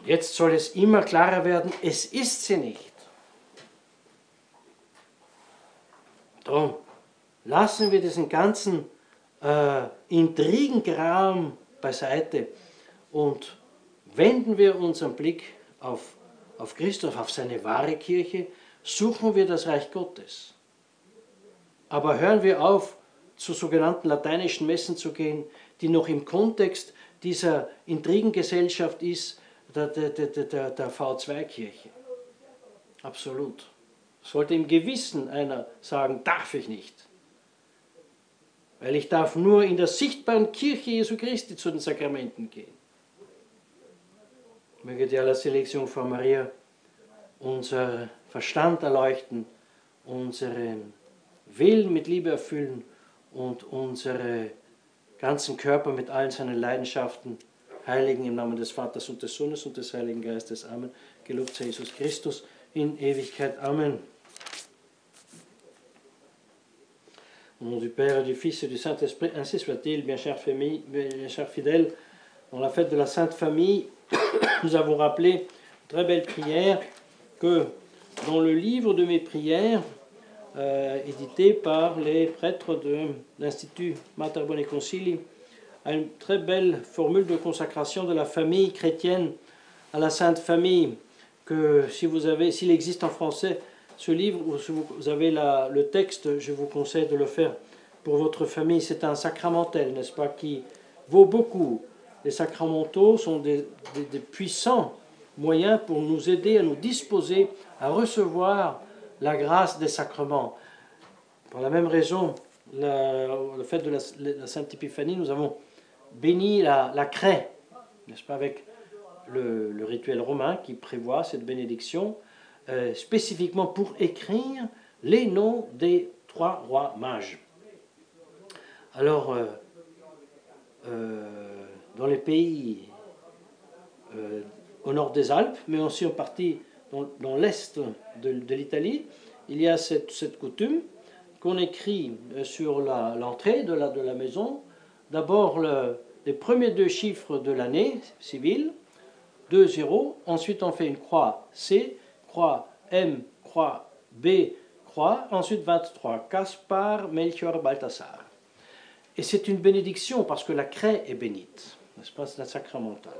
Jetzt soll es immer klarer werden, es ist sie nicht. Darum lassen wir diesen ganzen Intrigenkram beiseite und wenden wir unseren Blick auf Christus, auf seine wahre Kirche, suchen wir das Reich Gottes. Aber hören wir auf, zu sogenannten lateinischen Messen zu gehen, die noch im Kontext dieser Intrigengesellschaft ist, der V2-Kirche. Absolut. Sollte im Gewissen einer sagen, darf ich nicht. Weil ich darf nur in der sichtbaren Kirche Jesu Christi zu den Sakramenten gehen. Möge die Allerseligste Jungfrau Maria unser Verstand erleuchten, unseren Willen mit Liebe erfüllen und unsere ganzen Körper mit allen seinen Leidenschaften heiligen im Namen des Vaters und des Sohnes und des Heiligen Geistes. Amen. Gelobt sei Jesus Christus in Ewigkeit. Amen. Au nom du Père et du Fils et du Saint-Esprit, ainsi soit-il, bien chère famille, bien chers fidèles. Dans la fête de la Sainte Famille, nous avons rappelé une très belle prière que dans le livre de mes prières, édité par les prêtres de l'Institut Mater Boni Concili, a une très belle formule de consacration de la famille chrétienne à la Sainte Famille, que s'il existe en français ce livre, ou si vous avez le texte, je vous conseille de le faire pour votre famille. C'est un sacramentel, n'est-ce pas, qui vaut beaucoup. Les sacramentaux sont des puissants moyens pour nous aider à nous disposer à recevoir la grâce des sacrements. Pour la même raison, le fait de la Sainte Épiphanie, nous avons béni la craie, n'est-ce pas, avec le rituel romain qui prévoit cette bénédiction, spécifiquement pour écrire les noms des 3 rois mages. Alors, dans les pays au nord des Alpes, mais aussi en partie dans l'est de l'Italie, il y a cette coutume qu'on écrit sur l'entrée de la maison, d'abord les premiers 2 chiffres de l'année civile, 2 0, ensuite on fait une croix C, croix M, croix B, croix, ensuite 23, Caspar, Melchior, Balthasar. Et c'est une bénédiction parce que la craie est bénite, n'est-ce pas, c'est la sacramentale.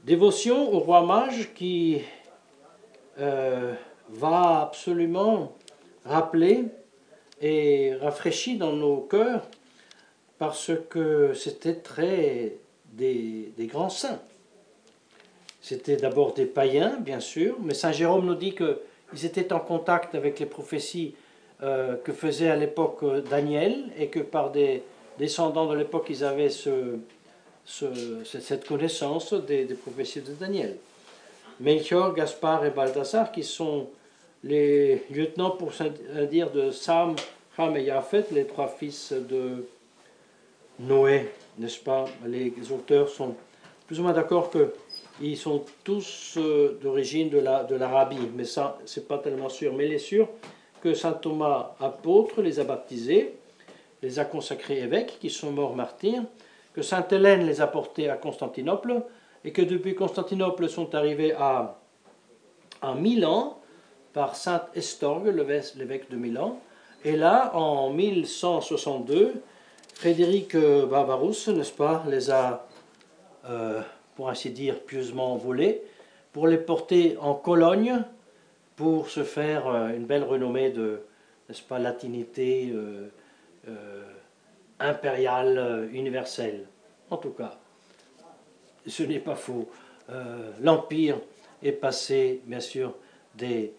Dévotion au roi mage qui va absolument rappeler et rafraîchir dans nos cœurs parce que c'était des grands saints. C'était d'abord des païens, bien sûr, mais Saint Jérôme nous dit qu'ils étaient en contact avec les prophéties que faisait à l'époque Daniel et que par des descendants de l'époque, ils avaient cette connaissance des prophéties de Daniel. Melchior, Gaspard et Balthasar, qui sont les lieutenants, pour dire, de Sam, Ham et Japhet, les 3 fils de Noé, n'est-ce pas? Les auteurs sont plus ou moins d'accord qu'ils sont tous d'origine de l'Arabie, mais ça, c'est pas tellement sûr. Mais il est sûr que saint Thomas, apôtre, les a baptisés, les a consacrés évêques, qui sont morts martyrs, que sainte Hélène les a portés à Constantinople, et que depuis Constantinople sont arrivés à Milan, par saint Estorgue, l'évêque de Milan. Et là, en 1162, Frédéric Barbarousse, n'est-ce pas, les a, pour ainsi dire, pieusement volés, pour les porter en Cologne, pour se faire une belle renommée de, n'est-ce pas, latinité impériale, universelle. En tout cas, ce n'est pas faux. L'Empire est passé, bien sûr, des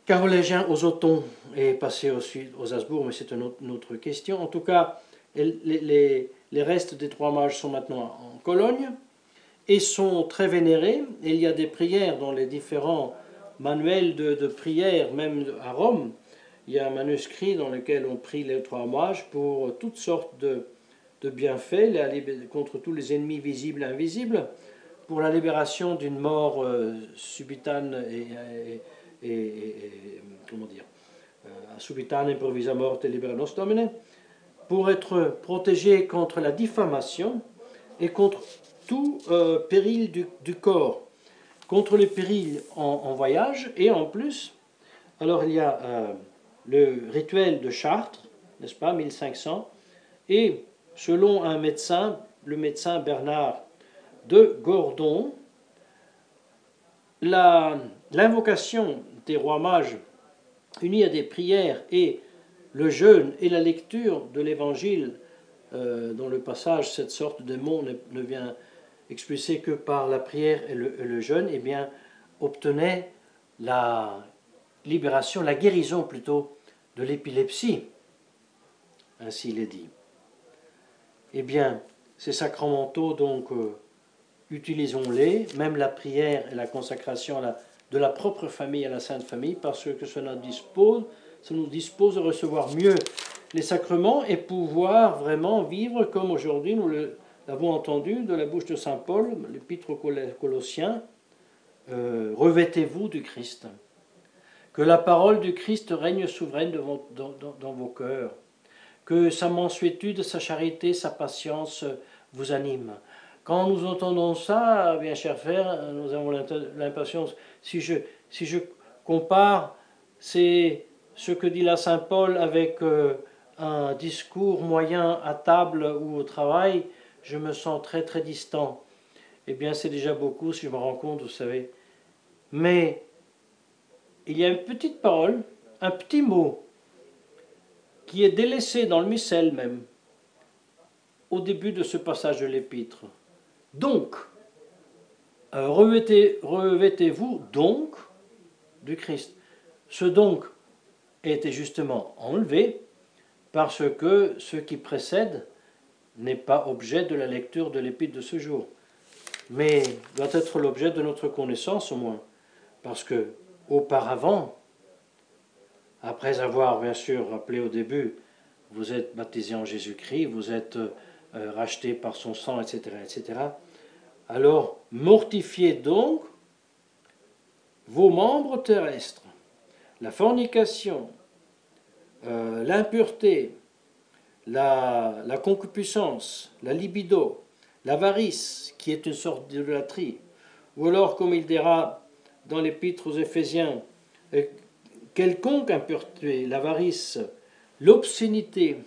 Carolingiens aux Othons et est passé au sud, aux Habsbourg, mais c'est une autre question. En tout cas, les restes des 3 mages sont maintenant en Cologne et sont très vénérés. Et il y a des prières dans les différents manuels de prière, même à Rome. Il y a un manuscrit dans lequel on prie les 3 mages pour toutes sortes de bienfaits, contre tous les ennemis visibles et invisibles, pour la libération d'une mort subitane comment dire, subitane improvisa morte libera nos domine, pour être protégé contre la diffamation et contre tout péril du corps, contre les périls en voyage, et en plus, alors il y a le rituel de Chartres, n'est-ce pas, 1500, et selon un médecin, le médecin Bernard de Gordon, l'invocation des rois mages unie à des prières et le jeûne et la lecture de l'évangile, dont le passage, cette sorte de mot ne vient expulsé que par la prière et le jeûne, eh bien, obtenait la libération, la guérison plutôt, de l'épilepsie. Ainsi il est dit. Eh bien, ces sacramentaux, donc, utilisons-les, même la prière et la consacration de la propre famille à la Sainte Famille, parce que ça nous dispose de recevoir mieux les sacrements et pouvoir vraiment vivre comme aujourd'hui nous l'avons entendu de la bouche de saint Paul, l'épître aux Colossiens, revêtez-vous du Christ. Que la parole du Christ règne souveraine dans vos cœurs. Que sa mansuétude, sa charité, sa patience vous animent. Quand nous entendons ça, bien chers frères, nous avons l'impatience. Si je compare, c'est ce que dit là saint Paul avec un discours moyen à table ou au travail, je me sens très très distant. Eh bien, c'est déjà beaucoup si je me rends compte, vous savez. Mais il y a une petite parole, un petit mot, qui est délaissé dans le missel même, au début de ce passage de l'épître. Donc, revêtez-vous donc du Christ. Ce donc était justement enlevé parce que ce qui précède n'est pas objet de la lecture de l'épître de ce jour, mais doit être l'objet de notre connaissance au moins, parce que auparavant, après avoir bien sûr rappelé au début, vous êtes baptisé en Jésus-Christ, vous êtes racheté par son sang, etc., etc., alors mortifiez donc vos membres terrestres, la fornication, l'impureté, la concupiscence, la libido, l'avarice, qui est une sorte d'idolâtrie, ou alors, comme il dira dans l'épître aux Éphésiens, quelconque impureté, l'avarice, l'obscénité,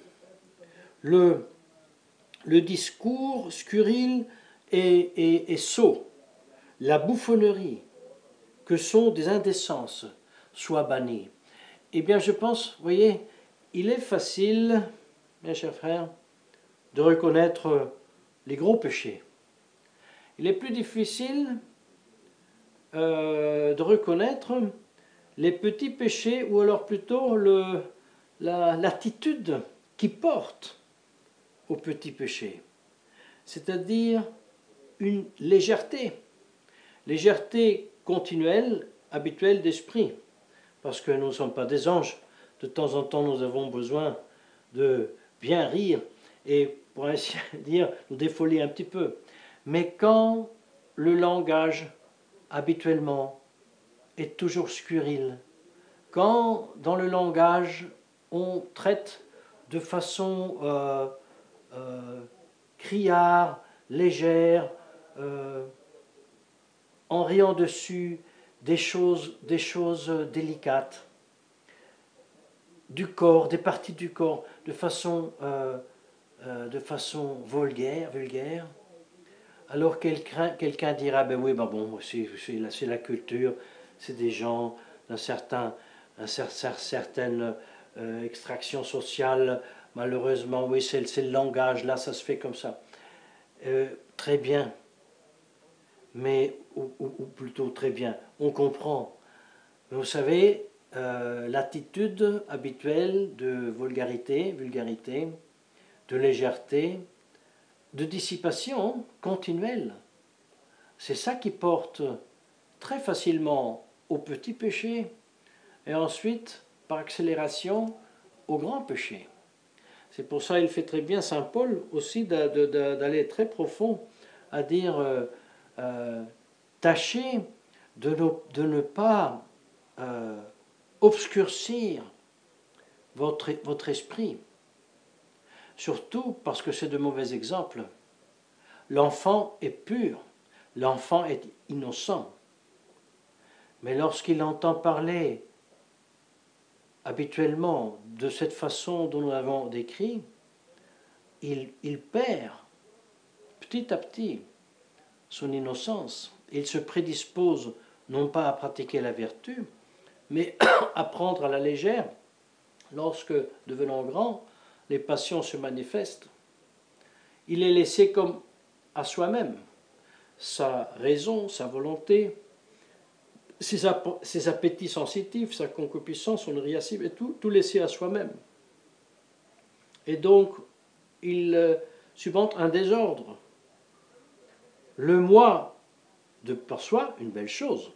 le discours scurrile et sot, la bouffonnerie, que sont des indécences, soient bannis. Eh bien, je pense, vous voyez, il est facile, mes chers frères, de reconnaître les gros péchés. Il est plus difficile de reconnaître les petits péchés, ou alors plutôt l'attitude qui porte au petit péché, c'est-à-dire une légèreté continuelle, habituelle d'esprit, parce que nous ne sommes pas des anges. De temps en temps, nous avons besoin de bien rire et, pour ainsi dire, nous défoler un petit peu. Mais quand le langage, habituellement, est toujours scurrile, quand dans le langage, on traite de façon criard, légère, en riant dessus des choses délicates, du corps, des parties du corps, de façon vulgaire, alors quelqu'un dira, ben oui, ben bon, c'est la culture, c'est des gens certaine extraction sociale, malheureusement, oui, c'est le langage, là, ça se fait comme ça. Très bien, mais, ou plutôt très bien, on comprend. Mais vous savez, l'attitude habituelle de vulgarité, de légèreté, de dissipation continuelle, c'est ça qui porte très facilement au petit péché et ensuite, par accélération, au grand péché. C'est pour ça qu'il fait très bien Saint Paul aussi d'aller très profond à dire tâchez de ne pas obscurcir votre esprit, surtout parce que c'est de mauvais exemples. l'enfant est pur, l'enfant est innocent. Mais lorsqu'il entend parler habituellement de cette façon dont nous l'avons décrit, il perd petit à petit son innocence. Il se prédispose non pas à pratiquer la vertu, mais à prendre à la légère, lorsque, devenant grand, les passions se manifestent. Il est laissé comme à soi-même. Sa raison, sa volonté, ses appétits sensitifs, sa concupiscence, son irascible, et tout laissé à soi-même. Et donc, il subentre un désordre. Le moi de par soi, une belle chose.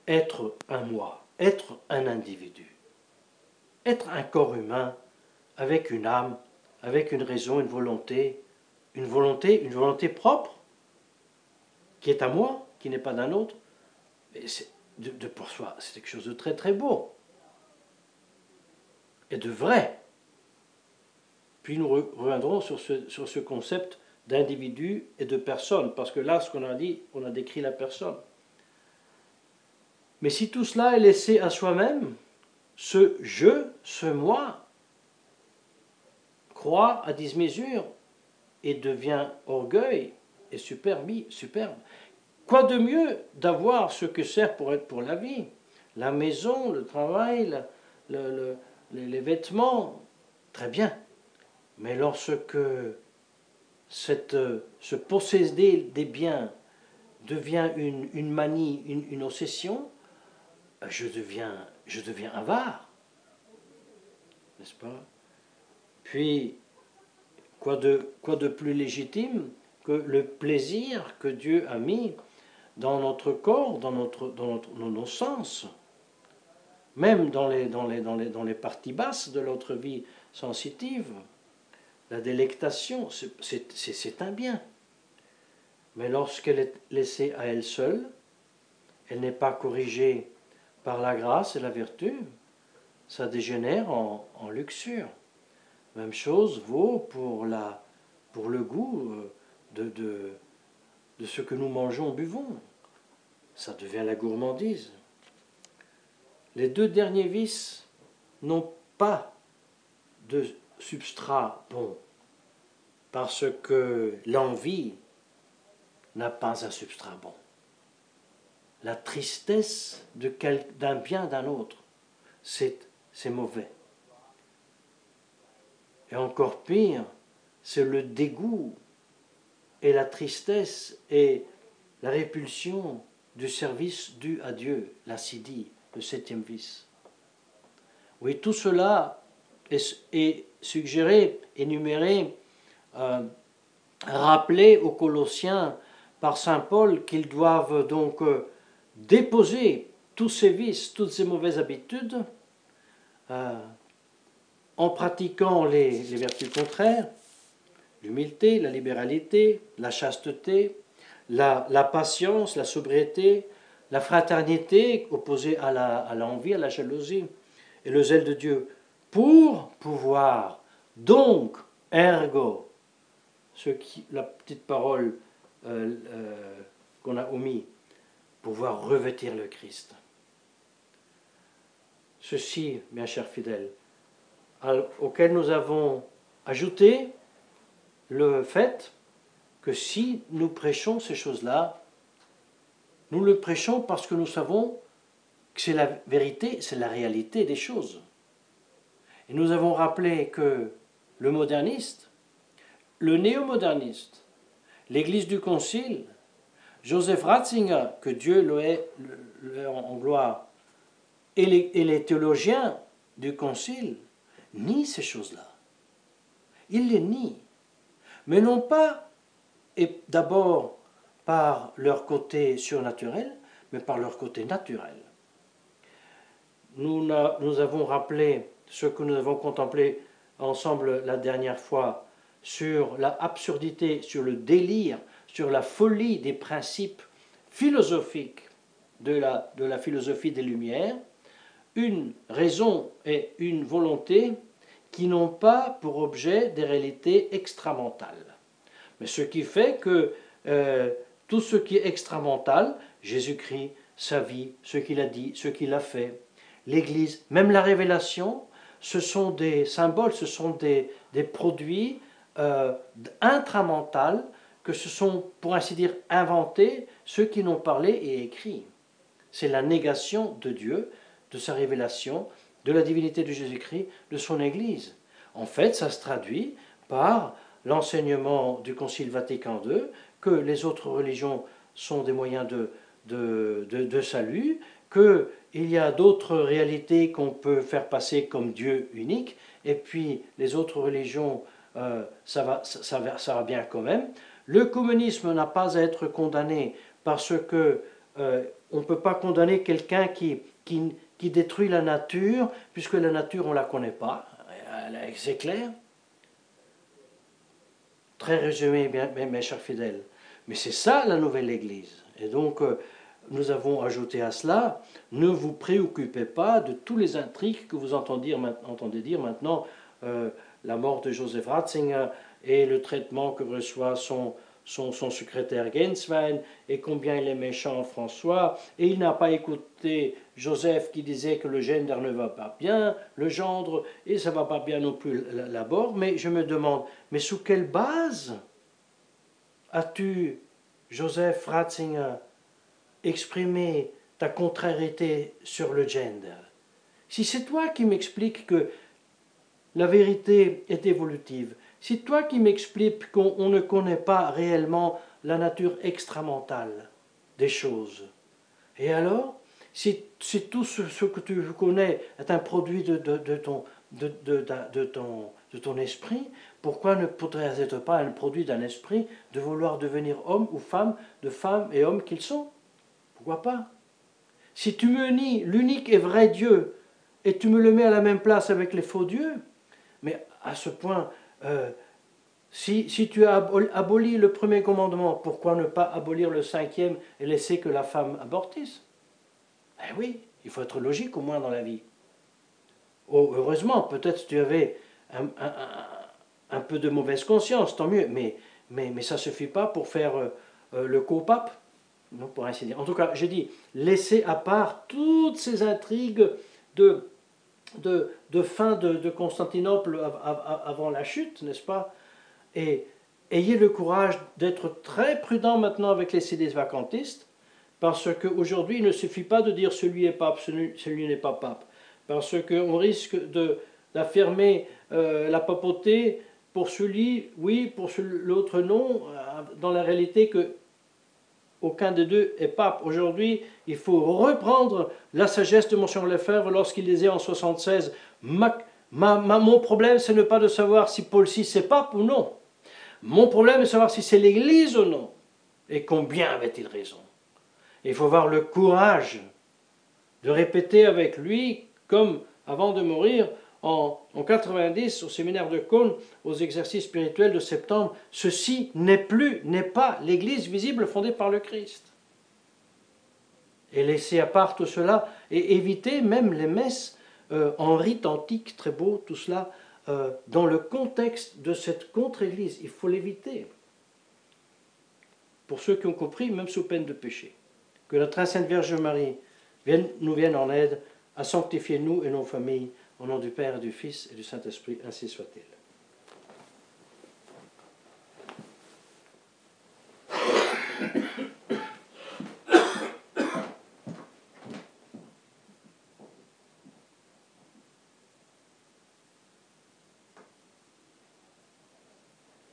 Être un moi, être un individu, être un corps humain avec une âme, avec une raison, une volonté propre, qui est à moi, qui n'est pas d'un autre. Et de pour soi, c'est quelque chose de très très beau et de vrai. Puis nous reviendrons sur ce concept d'individu et de personne, parce que là, ce qu'on a dit, on a décrit la personne. Mais si tout cela est laissé à soi-même, ce je, ce moi, croît à dismesure et devient orgueil et superbe. Quoi de mieux d'avoir ce que sert pour être pour la vie? La maison, le travail, les vêtements, très bien. Mais lorsque ce posséder des biens devient une manie, une obsession, je deviens avare, n'est-ce pas? Puis, quoi de plus légitime que le plaisir que Dieu a mis dans notre corps, dans nos sens, même dans les parties basses de notre vie sensitive. La délectation, c'est un bien. Mais lorsqu'elle est laissée à elle seule, elle n'est pas corrigée par la grâce et la vertu, ça dégénère en luxure. Même chose vaut pour le goût de ce que nous mangeons, buvons. Ça devient la gourmandise. Les deux derniers vices n'ont pas de substrat bon, parce que l'envie n'a pas un substrat bon. La tristesse d'un bien d'un autre, c'est mauvais. Et encore pire, c'est le dégoût et la tristesse et la répulsion du service dû à Dieu, l'accidie, le septième vice. Oui, tout cela est suggéré, énuméré, rappelé aux Colossiens par saint Paul qu'ils doivent donc déposer tous ces vices, toutes ces mauvaises habitudes, en pratiquant les vertus contraires, l'humilité, la libéralité, la chasteté, la patience, la sobriété, la fraternité opposée à l'envie, à la jalousie, et le zèle de Dieu, pour pouvoir, donc, ergo, la petite parole qu'on a omis, pouvoir revêtir le Christ. Ceci, bien chers fidèles, auquel nous avons ajouté le fait que si nous prêchons ces choses-là, nous le prêchons parce que nous savons que c'est la vérité, c'est la réalité des choses. Et nous avons rappelé que le moderniste, le néo-moderniste, l'Église du Concile, Joseph Ratzinger, que Dieu le en gloire, et les théologiens du Concile nient ces choses-là. Ils les nient. Mais non pas, et d'abord par leur côté surnaturel, mais par leur côté naturel. Nous avons rappelé ce que nous avons contemplé ensemble la dernière fois sur la absurdité, sur le délire, sur la folie des principes philosophiques de la philosophie des Lumières, une raison et une volonté qui n'ont pas pour objet des réalités extramentales. Mais ce qui fait que tout ce qui est extramental, Jésus-Christ, sa vie, ce qu'il a dit, ce qu'il a fait, l'Église, même la révélation, ce sont des symboles, ce sont des produits intramentaux que se sont, pour ainsi dire, inventés ceux qui n'ont parlé et écrit. C'est la négation de Dieu, de sa révélation, de la divinité de Jésus-Christ, de son Église. En fait, ça se traduit par l'enseignement du Concile Vatican II, que les autres religions sont des moyens de salut, qu'il y a d'autres réalités qu'on peut faire passer comme Dieu unique, et puis les autres religions, ça va bien quand même. Le communisme n'a pas à être condamné parce que on ne peut pas condamner quelqu'un qui détruit la nature, puisque la nature, on ne la connaît pas, c'est clair. Très résumé, mes chers fidèles. Mais c'est ça la nouvelle Église. Et donc, nous avons ajouté à cela, ne vous préoccupez pas de tous les intrigues que vous entendez dire maintenant, la mort de Joseph Ratzinger et le traitement que reçoit son secrétaire Genswein, et combien il est méchant François, et il n'a pas écouté Joseph qui disait que le gendre ne va pas bien, le gendre, et ça ne va pas bien non plus l'abord, mais je me demande, mais sous quelle base as-tu, Joseph Ratzinger, exprimé ta contrariété sur le gender? Si c'est toi qui m'expliques que la vérité est évolutive, c'est toi qui m'expliques qu'on ne connaît pas réellement la nature extramentale des choses. Et alors, si tout ce que tu connais est un produit de ton esprit, pourquoi ne pourrait-ce pas un produit d'un esprit de vouloir devenir homme ou femme, de femmes et hommes qu'ils sont? Pourquoi pas? Si tu me nies l'unique et vrai Dieu, et tu me le mets à la même place avec les faux dieux, mais à ce point, si tu as aboli le premier commandement, pourquoi ne pas abolir le cinquième et laisser que la femme abortisse? Eh oui, il faut être logique au moins dans la vie. Oh, heureusement, peut-être tu avais un peu de mauvaise conscience, tant mieux, mais ça ne suffit pas pour faire le co-pape, non, pour ainsi dire. En tout cas, j'ai dit, laissez à part toutes ces intrigues de fin de Constantinople avant la chute, n'est-ce pas? Et ayez le courage d'être très prudent maintenant avec les sédés vacantistes, parce qu'aujourd'hui, il ne suffit pas de dire celui est pape, celui n'est pas pape, parce qu'on risque d'affirmer la papauté pour celui, oui, pour l'autre non, dans la réalité que aucun des deux est pape. Aujourd'hui, il faut reprendre la sagesse de Monseigneur Lefebvre lorsqu'il disait en 76 mon problème, c'est ne pas de savoir si Paul VI est pape ou non. Mon problème est de savoir si c'est l'Église ou non. Et combien avait-il raison? Il faut avoir le courage de répéter avec lui, comme avant de mourir, en 90, au séminaire de Cône, aux exercices spirituels de septembre, ceci n'est pas l'Église visible fondée par le Christ. Et laisser à part tout cela, et éviter même les messes en rite antique, très beau, tout cela, dans le contexte de cette contre-Église. Il faut l'éviter. Pour ceux qui ont compris, même sous peine de péché. Que la très sainte Vierge Marie nous vienne en aide à sanctifier nous et nos familles, au nom du Père et du Fils et du Saint-Esprit, ainsi soit-il.